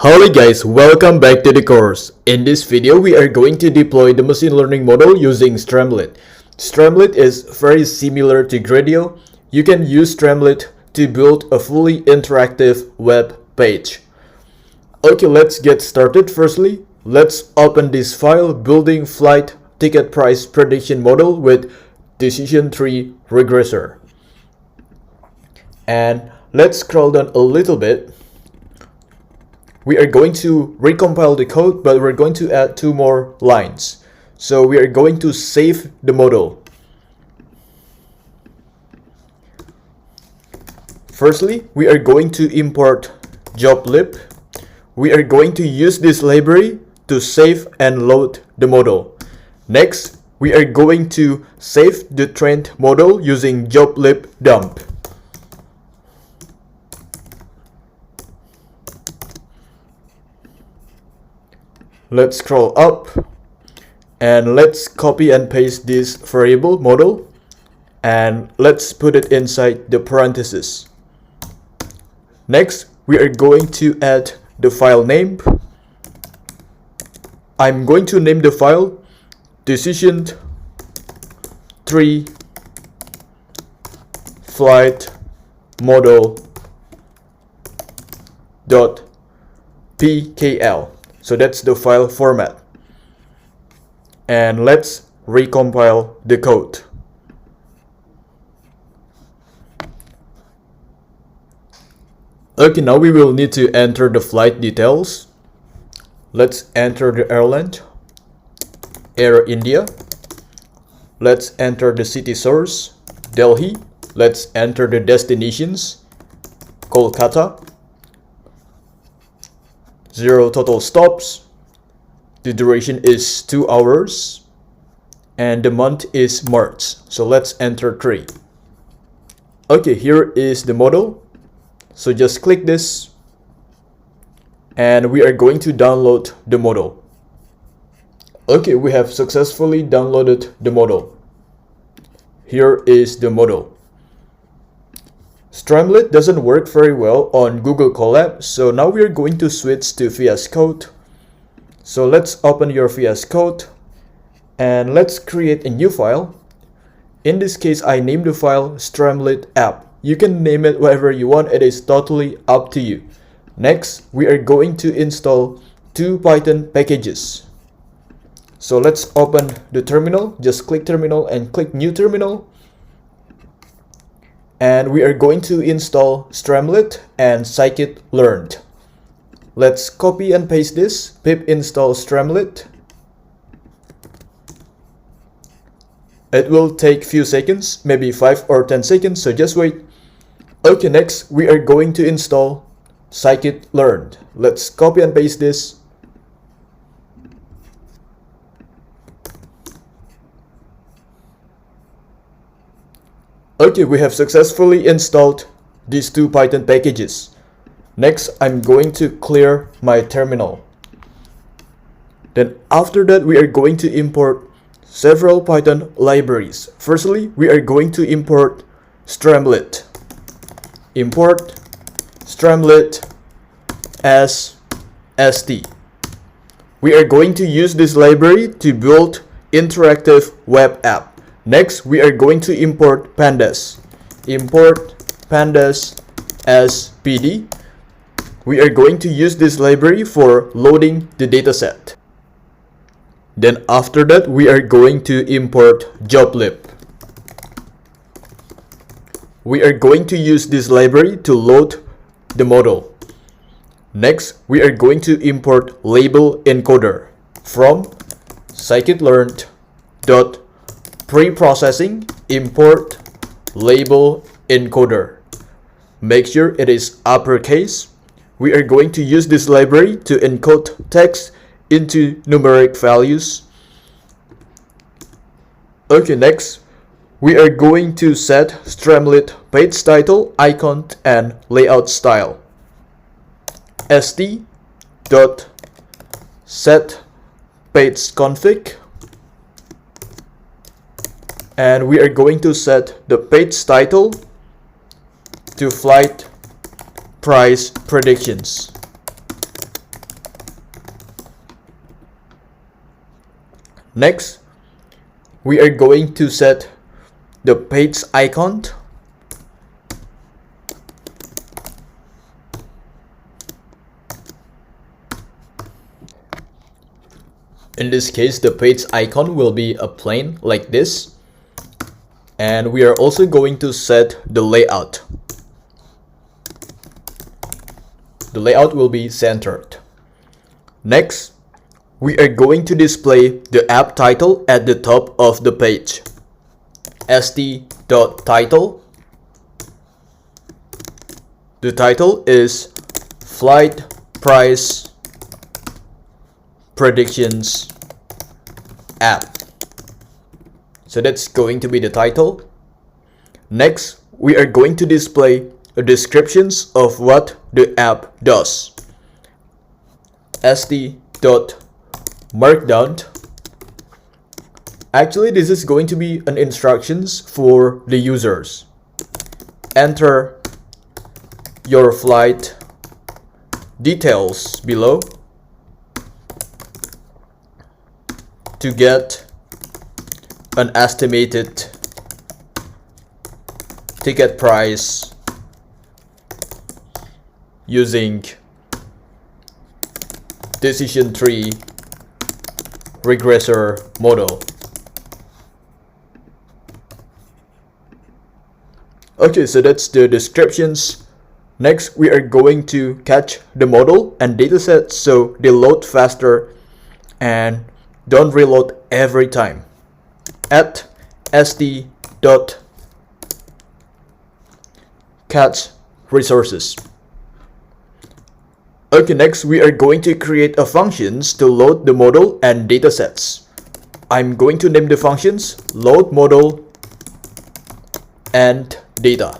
Hello guys, welcome back to the course. In this video, we are going to deploy the machine learning model using Streamlit. Streamlit is very similar to Gradio. You can use Streamlit to build a fully interactive web page. Okay, let's get started. Firstly, let's open this file, building flight ticket price prediction model with decision tree regressor. And let's scroll down a little bit. We are going to recompile the code, but we're going to add 2 more lines. So we are going to save the model. Firstly, we are going to import joblib. We are going to use this library to save and load the model. Next, we are going to save the trained model using joblib dump. Let's scroll up and let's copy and paste this variable model and let's put it inside the parentheses. Next, we are going to add the file name. I'm going to name the file decision tree flight model.pkl. So that's the file format. And let's recompile the code. Okay, now we will need to enter the flight details. Let's enter the airline, Air India. Let's enter the city source, Delhi. Let's enter the destinations, Kolkata. 0 total stops. The duration is 2 hours. And the month is March. So let's enter 3. Okay, here is the model. So just click this. And we are going to download the model. Okay, we have successfully downloaded the model. Here is the model. Streamlit doesn't work very well on Google Colab, so now we are going to switch to VS Code. So let's open your VS Code and let's create a new file. In this case, I named the file Streamlit app. You can name it whatever you want, it is totally up to you. Next, we are going to install 2 Python packages. So let's open the terminal, just click terminal and click new terminal. And we are going to install Streamlit and scikit-learn. Let's copy and paste this, pip install Streamlit. It will take few seconds, maybe 5 or 10 seconds, so just wait. Okay, next we are going to install scikit-learn. Let's copy and paste this. Okay, we have successfully installed these 2 Python packages. Next, I'm going to clear my terminal. Then after that, we are going to import several Python libraries. Firstly, we are going to import Streamlit. Import Streamlit as st. We are going to use this library to build interactive web app. Next, we are going to import pandas. Import pandas as pd. We are going to use this library for loading the dataset. Then after that, we are going to import joblib. We are going to use this library to load the model. Next, we are going to import label encoder from scikit-learn.preprocessing import label encoder. Make sure it is uppercase. We are going to use this library to encode text into numeric values. Okay, next, we are going to set Streamlit page title, icon, and layout style. st.set page config. And we are going to set the page title to flight price predictions. Next, we are going to set the page icon. In this case, the page icon will be a plane like this. And we are also going to set the layout. The layout will be centered. Next, we are going to display the app title at the top of the page. st.title. The title is Flight Price Predictions App. So that's going to be the title. Next, we are going to display a descriptions of what the app does. st.markdown. Actually, this is going to be an instructions for the users. Enter your flight details below to get an estimated ticket price using decision tree regressor model. Okay, so that's the descriptions. Next, we are going to catch the model and datasets so they load faster and don't reload every time. At st.catch resources. Okay, next we are going to create a functions to load the model and datasets. I'm going to name the functions load model and data.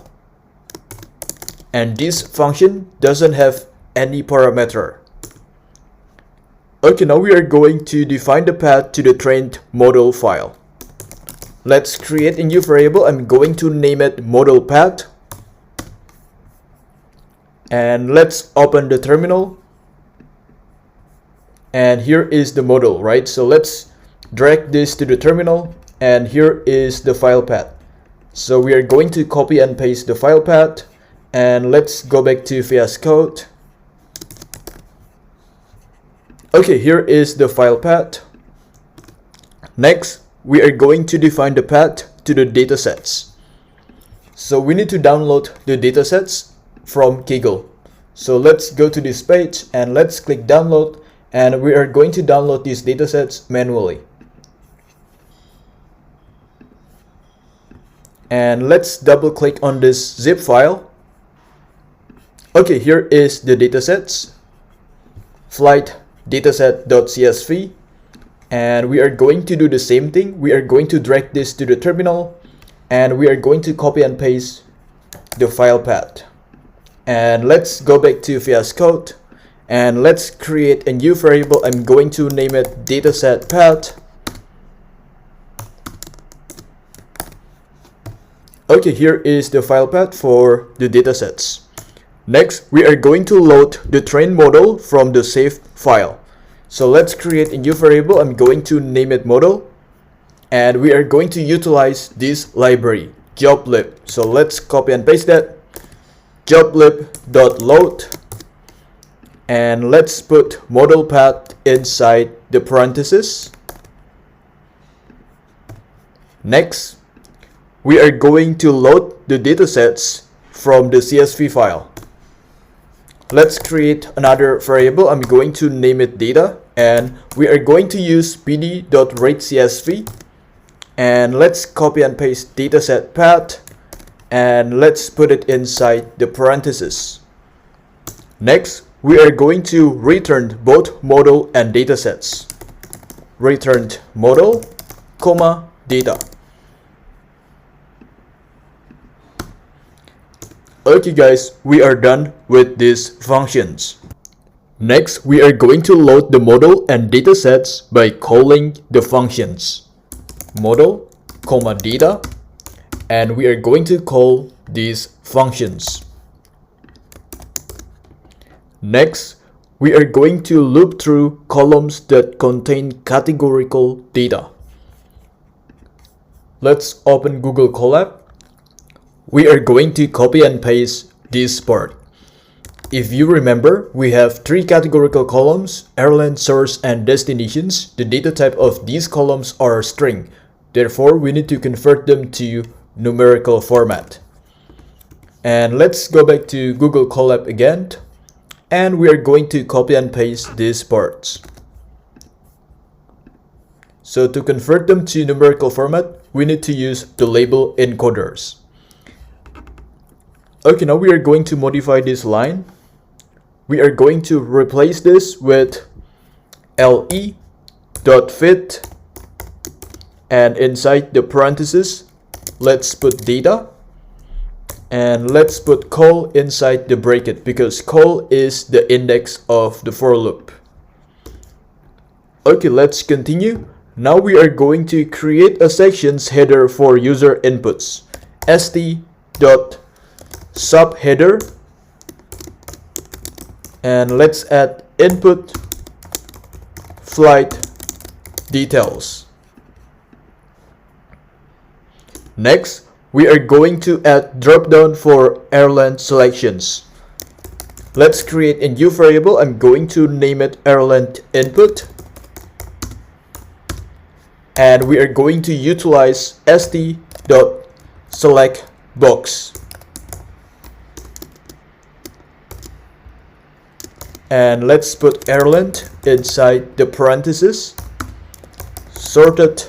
And this function doesn't have any parameter. Okay, now we are going to define the path to the trained model file. Let's create a new variable. I'm going to name it model path. And let's open the terminal. And here is the model, right? So let's drag this to the terminal. And here is the file path. So we are going to copy and paste the file path. And let's go back to VS Code. Okay, here is the file path. Next, we are going to define the path to the datasets. So we need to download the datasets from Kaggle. So let's go to this page and let's click download, and we are going to download these datasets manually. And let's double click on this zip file. Okay, here is the datasets. Flight dataset.csv, and we are going to do the same thing. We are going to drag this to the terminal, and we are going to copy and paste the file path. And let's go back to VS Code, and let's create a new variable. I'm going to name it dataset path. Okay, here is the file path for the datasets. Next, we are going to load the trained model from the saved file. So let's create a new variable. I'm going to name it model. And we are going to utilize this library, joblib. So let's copy and paste that. Joblib.load. And let's put model path inside the parentheses. Next, we are going to load the datasets from the CSV file. Let's create another variable. I'm going to name it data, and we are going to use pd.ratecsv. And let's copy and paste dataset path, and let's put it inside the parentheses. Next, we are going to return both model and datasets. Returned model, comma, data. Okay guys, we are done with these functions. Next, we are going to load the model and datasets by calling the functions model, comma, data, and we are going to call these functions. Next, we are going to loop through columns that contain categorical data. Let's open Google Colab. We are going to copy and paste this part. If you remember, we have three categorical columns: airline, source, and destinations. The data type of these columns are string. Therefore, we need to convert them to numerical format. And let's go back to Google Colab again. And we are going to copy and paste these parts. So to convert them to numerical format, we need to use the label encoders. Okay, now we are going to modify this line. We are going to replace this with le.fit, and inside the parentheses, let's put data, and let's put col inside the bracket because col is the index of the for loop. Okay, let's continue. Now we are going to create a sections header for user inputs. st.subheader, and let's add input flight details. Next, we are going to add dropdown for airline selections. Let's create a new variable. I'm going to name it airline input, and we are going to utilize st.selectBox. And let's put airline inside the parentheses, sorted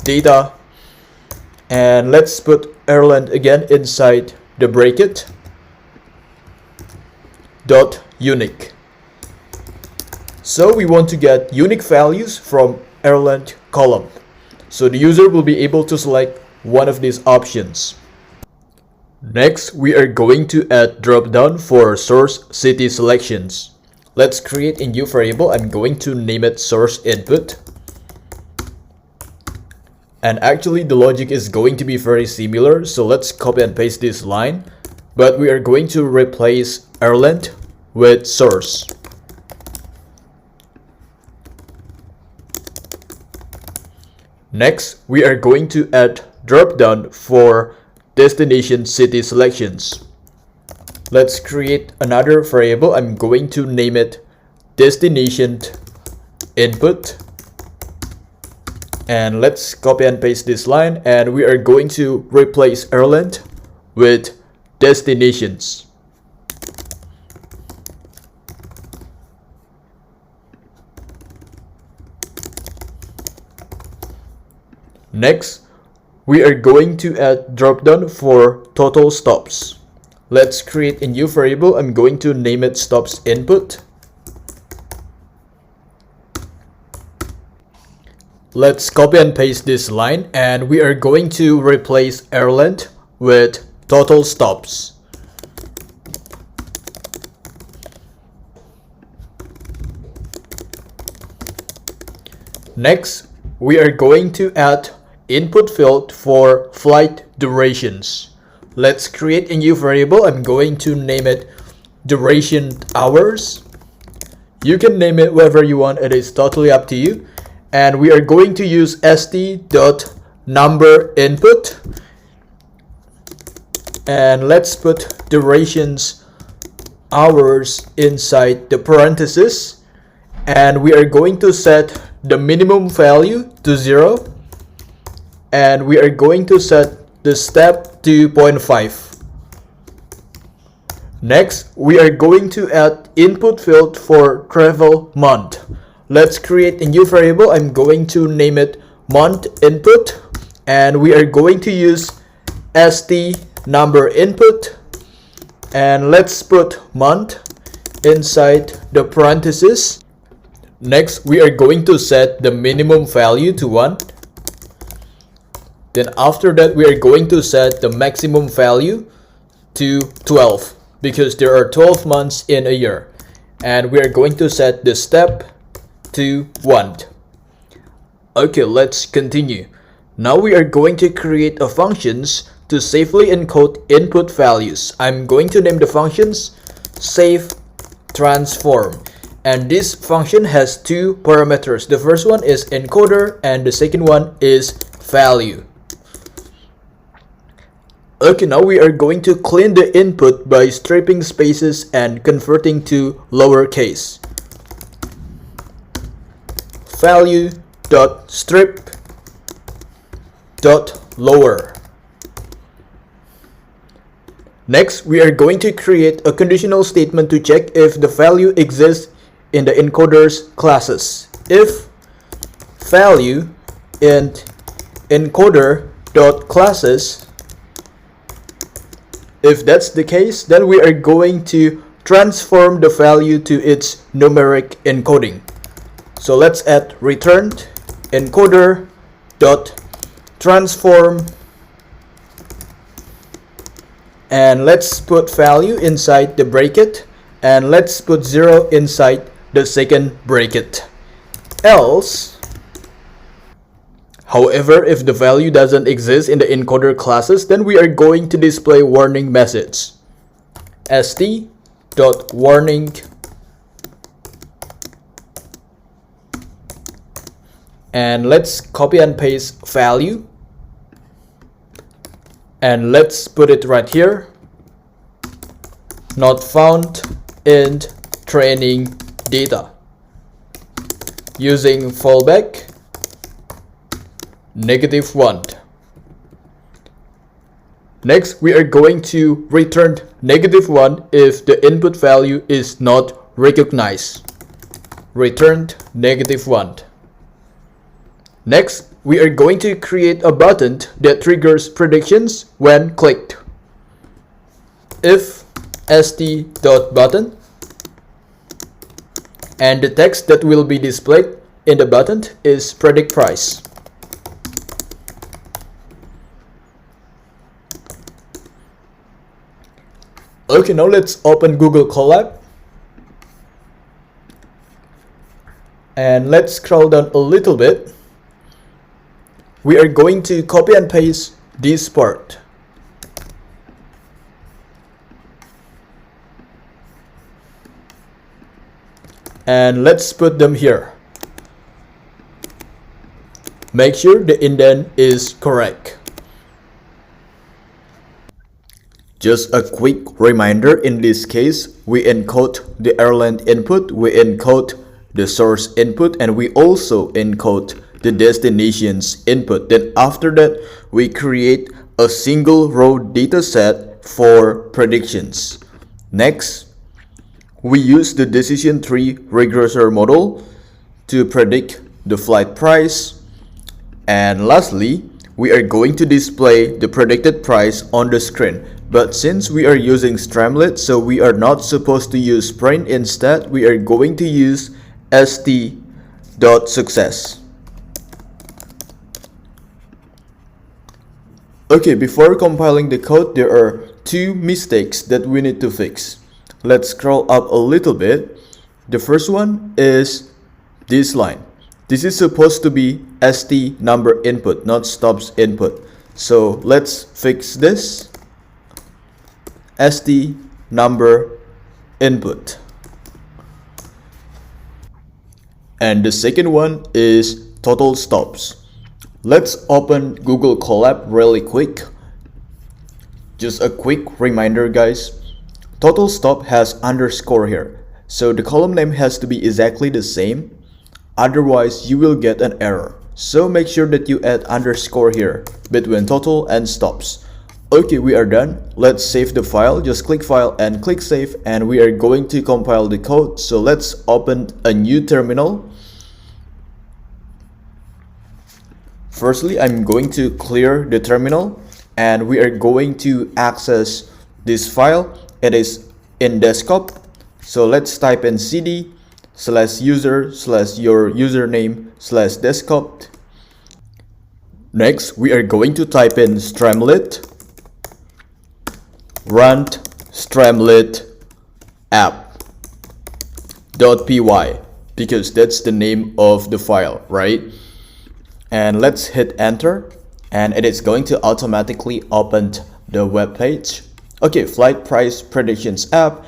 data, and let's put airline again inside the bracket, dot unique. So we want to get unique values from airline column. So the user will be able to select one of these options. Next, we are going to add dropdown for source city selections. Let's create a new variable. I'm going to name it source input. And actually the logic is going to be very similar, so let's copy and paste this line, but we are going to replace airline with source. Next, we are going to add dropdown for destination city selections. Let's create another variable. I'm going to name it destination input, and let's copy and paste this line, and we are going to replace airline with destinations. Next, we are going to add dropdown for total stops. Let's create a new variable. I'm going to name it stops input. Let's copy and paste this line, and we are going to replace airline with total stops. Next, we are going to add input field for flight durations. Let's create a new variable. I'm going to name it duration hours. You can name it whatever you want. It is totally up to you. And we are going to use st.number input. And let's put durations hours inside the parentheses. And we are going to set the minimum value to 0. And we are going to set the step to 0.5. Next, we are going to add input field for travel month. Let's create a new variable. I'm going to name it month input, and we are going to use st.number input, and let's put month inside the parentheses. Next, we are going to set the minimum value to 1. Then after that, we are going to set the maximum value to 12 because there are 12 months in a year. And we are going to set the step to 1. Okay, let's continue. Now we are going to create a functions to safely encode input values. I'm going to name the functions save transform. And this function has two parameters. The first one is encoder and the second one is value. Okay, now we are going to clean the input by stripping spaces and converting to lowercase. Value.strip.lower. Next, we are going to create a conditional statement to check if the value exists in the encoder's classes. If value in encoder.classes, if that's the case, then we are going to transform the value to its numeric encoding. So let's add returned encoder.transform, and let's put value inside the bracket, and let's put 0 inside the second bracket. Else, however, if the value doesn't exist in the encoder classes, then we are going to display warning message. st.warning, and let's copy and paste value, and let's put it right here. Not found in training data. Using fallback -1. Next, we are going to return -1 if the input value is not recognized. Returned -1. Next, we are going to create a button that triggers predictions when clicked. If st.button, and the text that will be displayed in the button is predict price. Okay, now let's open Google Colab and let's scroll down a little bit. We are going to copy and paste this part. And let's put them here. Make sure the indent is correct. Just a quick reminder, in this case, we encode the airline input, we encode the source input, and we also encode the destination's input. Then after that, we create a single row dataset for predictions. Next, we use the decision tree regressor model to predict the flight price. And lastly, we are going to display the predicted price on the screen. But since we are using Streamlit, so we are not supposed to use print. Instead, we are going to use st.success. Okay, before compiling the code, there are two mistakes that we need to fix. Let's scroll up a little bit. The first one is this line. This is supposed to be st number input, not stops input. So let's fix this. st number input. And the second one is total stops. Let's open Google Colab really quick. Just a quick reminder, guys. Total stop has underscore here, so the column name has to be exactly the same, otherwise you will get an error. So make sure that you add underscore here between total and stops. Okay, we are done. Let's save the file. Just click file and click save, and we are going to compile the code. So let's open a new terminal. Firstly, I'm going to clear the terminal, and we are going to access this file. It is in desktop, so let's type in cd/user/your username/desktop. Next, we are going to type in Streamlit, run Streamlit app.py, because that's the name of the file, right? And let's hit enter, and it is going to automatically open the web page. Okay, flight price predictions app,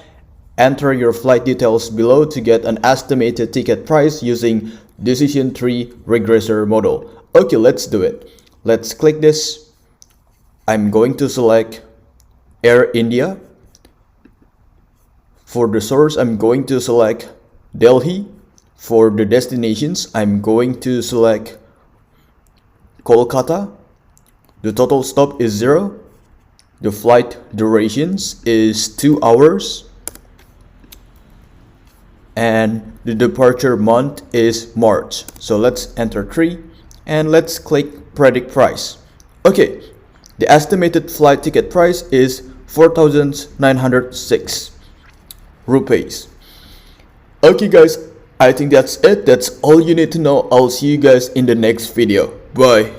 Enter your flight details below to get an estimated ticket price using decision tree regressor model. Okay, let's do it. Let's click this. I'm going to select Air India. For the source, I'm going to select Delhi. For the destinations, I'm going to select Kolkata. The total stop is 0. The flight durations is 2 hours. And the departure month is March. So let's enter 3 and let's click predict price. Okay, the estimated flight ticket price is 4,906 rupees. Okay guys, I think that's it. That's all you need to know. I'll see you guys in the next video. Bye.